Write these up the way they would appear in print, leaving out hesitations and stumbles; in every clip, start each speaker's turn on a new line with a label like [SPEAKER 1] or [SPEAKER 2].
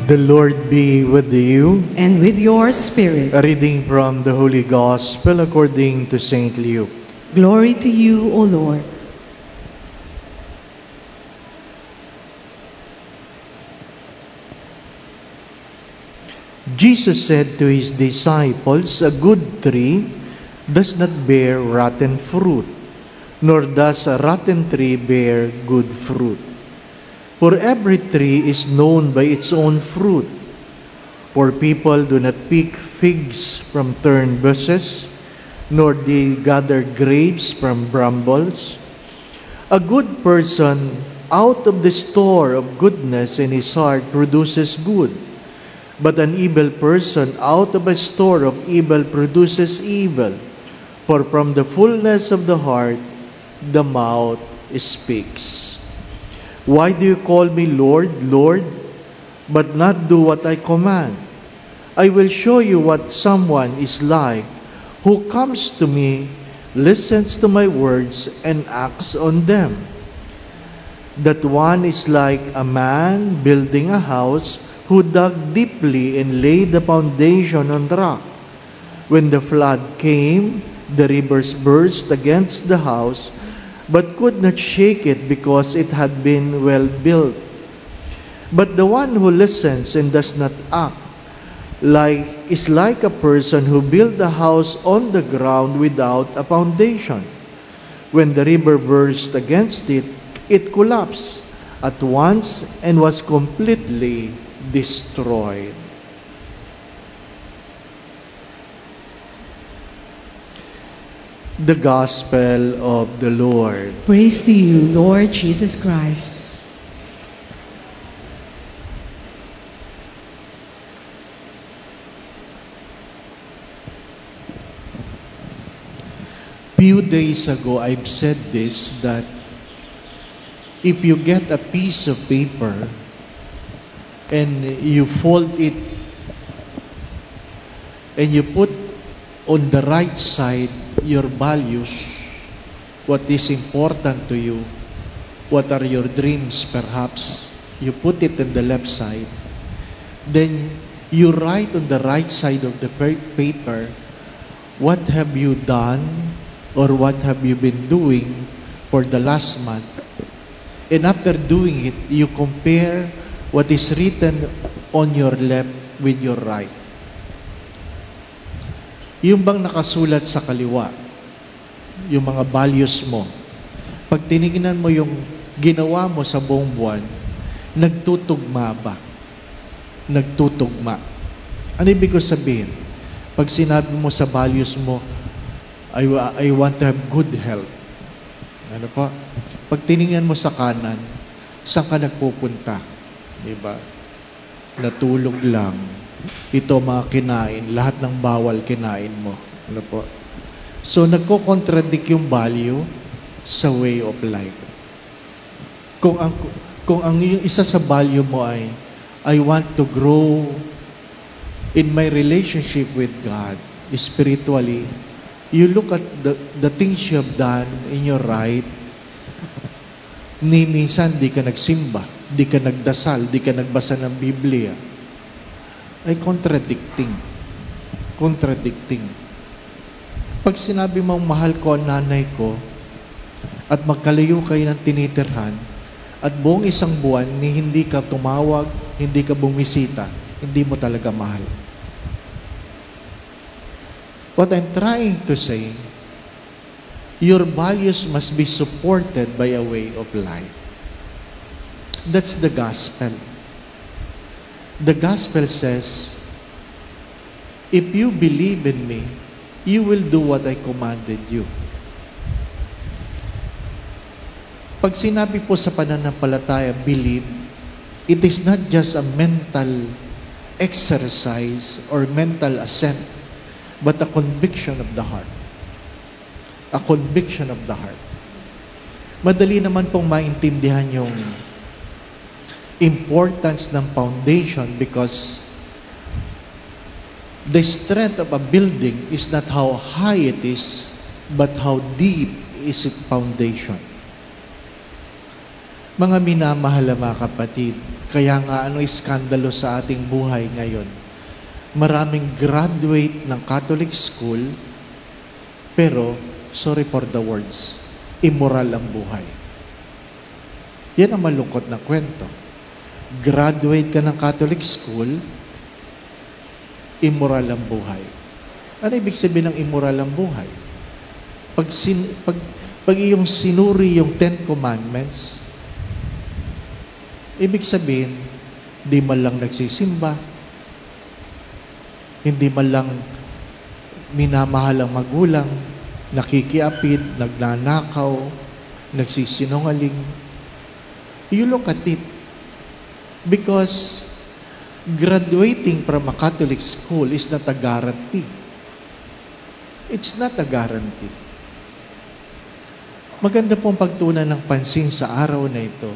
[SPEAKER 1] The Lord be with you.
[SPEAKER 2] And with your spirit.
[SPEAKER 1] A reading from the Holy Gospel according to Saint Luke.
[SPEAKER 2] Glory to you, O Lord.
[SPEAKER 1] Jesus said to his disciples, "A good tree does not bear rotten fruit, nor does a rotten tree bear good fruit. For every tree is known by its own fruit. For people do not pick figs from thorn bushes, nor do they gather grapes from brambles. A good person out of the store of goodness in his heart produces good, but an evil person out of a store of evil produces evil. For from the fullness of the heart, the mouth speaks. Why do you call me Lord, Lord, but not do what I command? I will show you what someone is like who comes to me, listens to my words, and acts on them. That one is like a man building a house who dug deeply and laid the foundation on rock. When the flood came, the rivers burst against the house, but could not shake it because it had been well built. But the one who listens and does not act is like a person who built a house on the ground without a foundation. When the river burst against it, it collapsed at once and was completely destroyed." The Gospel of the Lord.
[SPEAKER 2] Praise to you, Lord Jesus Christ.
[SPEAKER 1] Few days ago, I've said this, that if you get a piece of paper and you fold it and you put on the right side your values, what is important to you, what are your dreams perhaps, you put it on the left side, then you write on the right side of the paper, what have you done or what have you been doing for the last month. And after doing it, you compare what is written on your left with your right. Yung bang nakasulat sa kaliwa, yung mga values mo, pag tinignan mo yung ginawa mo sa buong buwan, nagtutugma ba? Nagtutugma. Ano ibig ko sabihin? Pag sinabi mo sa values mo, I want to have good health. Ano pa? Pag tinignan mo sa kanan, saan ka nagpupunta? Diba? Natulog lang. Ito mga kinain, lahat ng bawal kinain mo. Ano po? So, nagko-contradict yung value sa way of life. Kung ang yung isa sa value mo ay, I want to grow in my relationship with God, spiritually, you look at the things you have done in your right, minsan di ka nagsimba, di ka nagdasal, di ka nagbasa ng Biblia, ay contradicting. Pag sinabi mong mahal ko ang nanay ko at magkalayo kayo ng tinitirhan at buong isang buwan ni hindi ka tumawag, hindi ka bumisita, hindi mo talaga mahal. What I'm trying to say, your values must be supported by a way of life. That's the gospel. The gospel says, if you believe in me, you will do what I commanded you. Pag sinabi po sa pananampalataya, believe, it is not just a mental exercise or mental assent, but a conviction of the heart. A conviction of the heart. Madali naman pong maintindihan yung importance ng foundation because the strength of a building is not how high it is, but how deep is its foundation. Mga minamahal na mga kapatid, kaya nga ano iskandalo sa ating buhay ngayon? Maraming graduate ng Catholic school, pero, sorry for the words, immoral ang buhay. Yan ang malungkot na kwento. Graduate ka ng Catholic school, immoral ang buhay. Ano ibig sabihin ng immoral ang buhay? Pag iyong sinuri yung 10 Commandments, ibig sabihin, di man lang nagsisimba, hindi man lang minamahal ang magulang, nakikiapid, nagnanakaw, nagsisinungaling. You look at it. Because graduating from a Catholic school is not a guarantee. It's not a guarantee. Maganda pong pagtunan ng pansin sa araw na ito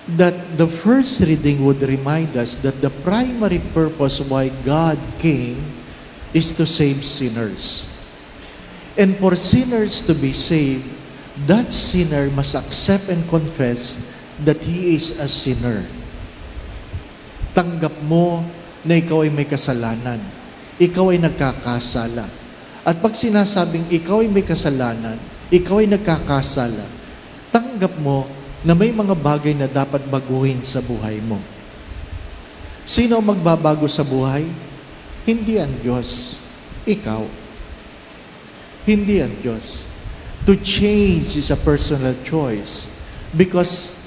[SPEAKER 1] that the first reading would remind us that the primary purpose why God came is to save sinners. And for sinners to be saved, that sinner must accept and confess that he is a sinner. Tanggap mo na ikaw ay may kasalanan. Ikaw ay nagkakasala. At pag sinasabing ikaw ay may kasalanan, ikaw ay nagkakasala, tanggap mo na may mga bagay na dapat baguhin sa buhay mo. Sino ang magbabago sa buhay? Hindi ang Diyos. Ikaw. Hindi ang Diyos. To change is a personal choice. Because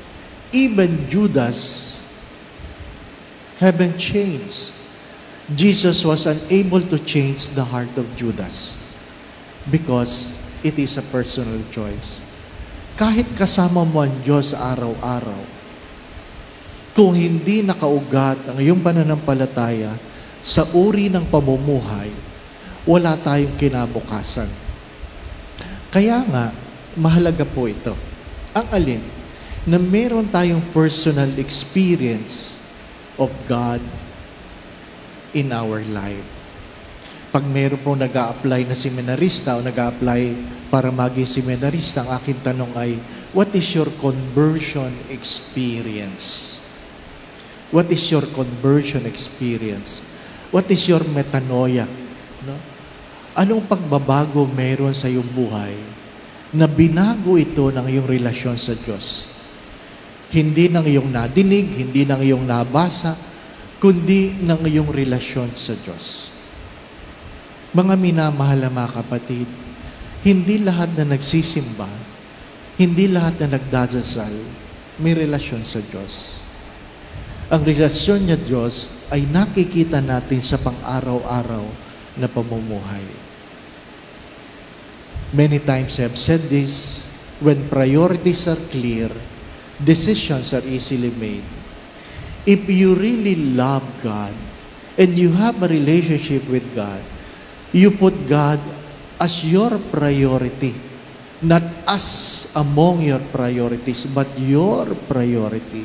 [SPEAKER 1] even Judas haven't changed. Jesus was unable to change the heart of Judas because it is a personal choice. Kahit kasama mo ang Diyos araw-araw, kung hindi nakaugat ang iyong pananampalataya sa uri ng pamumuhay, wala tayong kinabukasan. Kaya nga, mahalaga po ito. Ang alin? Na meron tayong personal experience of God in our life. Pag meron po nag-a-apply na seminarista o nag-a-apply para maging seminarista, ang aking tanong ay, what is your conversion experience? What is your conversion experience? What is your metanoia? No? Anong pagbabago meron sa iyong buhay na binago ito ng iyong relasyon sa Diyos? Hindi ng iyong nadinig, hindi ng iyong nabasa, kundi ng iyong relasyon sa Diyos. Mga minamahal na mga kapatid, hindi lahat na nagsisimba, hindi lahat na nagdadasal, may relasyon sa Diyos. Ang relasyon niya Diyos ay nakikita natin sa pang-araw-araw na pamumuhay. Many times I have said this, when priorities are clear, decisions are easily made. If you really love God and you have a relationship with God, you put God as your priority, not as among your priorities, but your priority.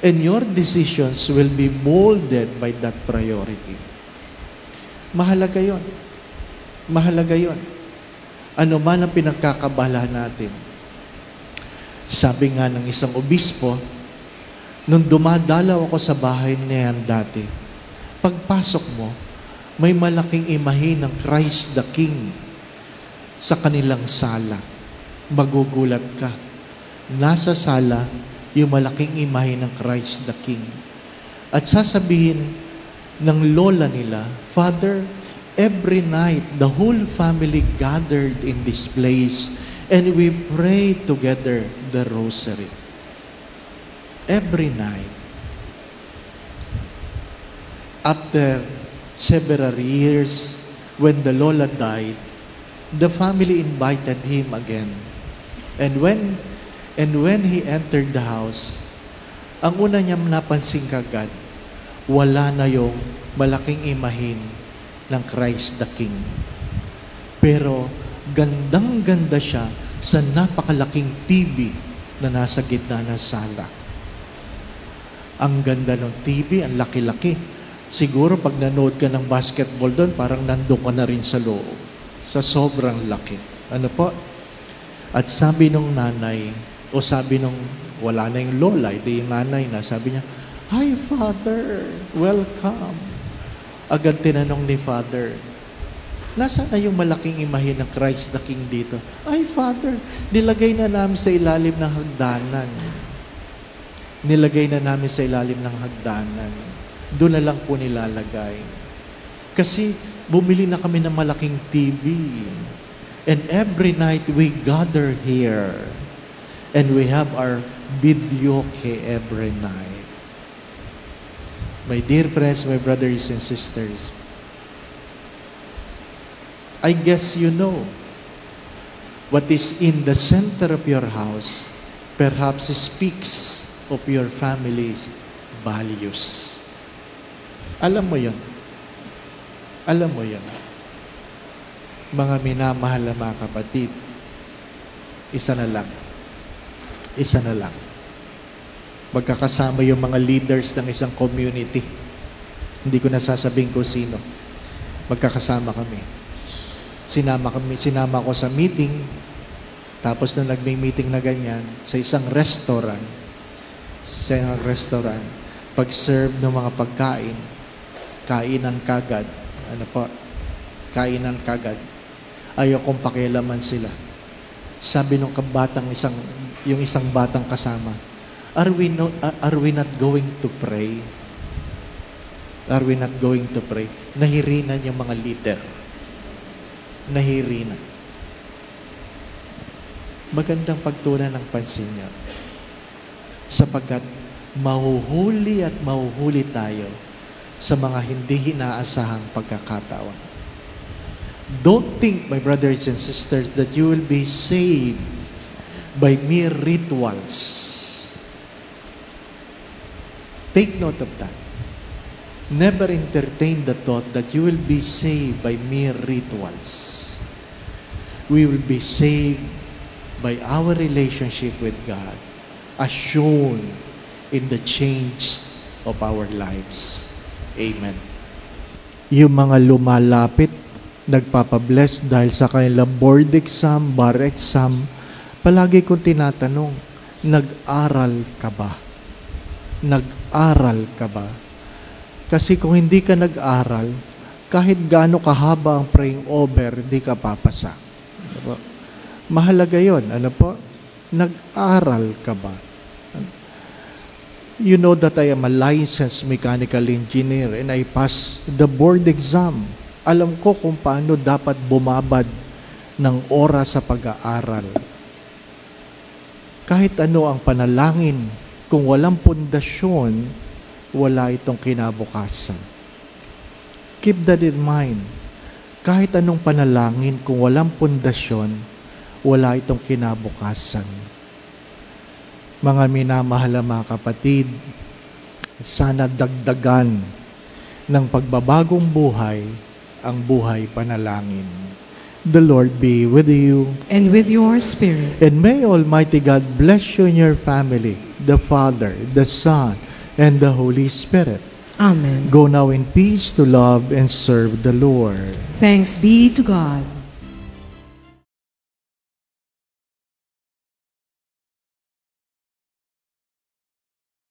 [SPEAKER 1] And your decisions will be molded by that priority. Mahalaga yun. Mahalaga yun. Ano man ang pinagkakabala natin. Sabi nga ng isang obispo, nung dumadalaw ako sa bahay niyan dati, pagpasok mo, may malaking imahe ng Christ the King sa kanilang sala. Magugulat ka. Nasa sala, yung malaking imahe ng Christ the King. At sasabihin ng lola nila, Father, every night, the whole family gathered in this place and we pray together the rosary. Every night. After several years, when the lola died, the family invited him again. And when he entered the house, ang una niyang napansin kagad, wala na yung malaking imahin ng Christ the King. Pero gandang-ganda siya sa napakalaking TV na nasa gitna ng sala. Ang ganda ng TV, ang laki-laki. Siguro pag nanood ka ng basketball doon, parang nandun ka na rin sa loob. Sa sobrang laki. Ano po? At sabi nung nanay, O sabi nung wala na yung lola, ito yung nanay na, sabi niya, "Hi, Father, welcome." Agad tinanong ni Father, "Nasaan na yung malaking imahe ng Christ the King dito?" "Ay, Father, nilagay na namin sa ilalim ng hagdanan." Nilagay na namin sa ilalim ng hagdanan. Doon na lang po nilalagay. Kasi bumili na kami ng malaking TV. And every night we gather here. And we have our videoke every night. My dear friends, my brothers and sisters, I guess you know what is in the center of your house perhaps speaks of your family's values. Alam mo yun. Alam mo yun. Mga minamahal na mga kapatid, isa na lang. Isa na lang. Magkakasama yung mga leaders ng isang community. Hindi ko nasasabihin kung sino. Magkakasama kami. Sinama ko sa meeting, tapos na nagme-meeting na ganyan, sa isang restaurant, pag-serve ng mga pagkain, kainan kagad, kainan kagad, ayaw kong pakialaman sila. Sabi nung yung isang batang kasama, are we not going to pray? Are we not going to pray? Nahirinan yung mga leader. Nahirinan. Magandang pagtunan ng pansin niyo. Sapagkat mahuhuli at mahuhuli tayo sa mga hindi inaasahang pagkakataon. Don't think, my brothers and sisters, that you will be saved by mere rituals. Take note of that. Never entertain the thought that you will be saved by mere rituals. We will be saved by our relationship with God, as shown in the change of our lives. Amen. Yung mga lumalapit, nagpapabless dahil sa kanilang board exam, bar exam, palagi kong tinatanong, nag-aral ka ba? Nag-aral ka ba? Kasi kung hindi ka nag-aral, kahit gaano kahaba ang praying over, hindi ka papasa. Mahalaga yun. Ano po? Nag-aral ka ba? You know that I am a licensed mechanical engineer and I passed the board exam. Alam ko kung paano dapat bumabad ng oras sa pag-aaral. Kahit ano ang panalangin, kung walang pundasyon, wala itong kinabukasan. Keep that in mind. Kahit anong panalangin, kung walang pundasyon, wala itong kinabukasan. Mga minamahal na mga kapatid, sana dagdagan ng pagbabagong buhay ang buhay panalangin. The Lord be with you.
[SPEAKER 2] And with your spirit.
[SPEAKER 1] And may Almighty God bless you and your family, the Father, the Son, and the Holy Spirit.
[SPEAKER 2] Amen.
[SPEAKER 1] Go now in peace to love and serve the Lord.
[SPEAKER 2] Thanks be to God.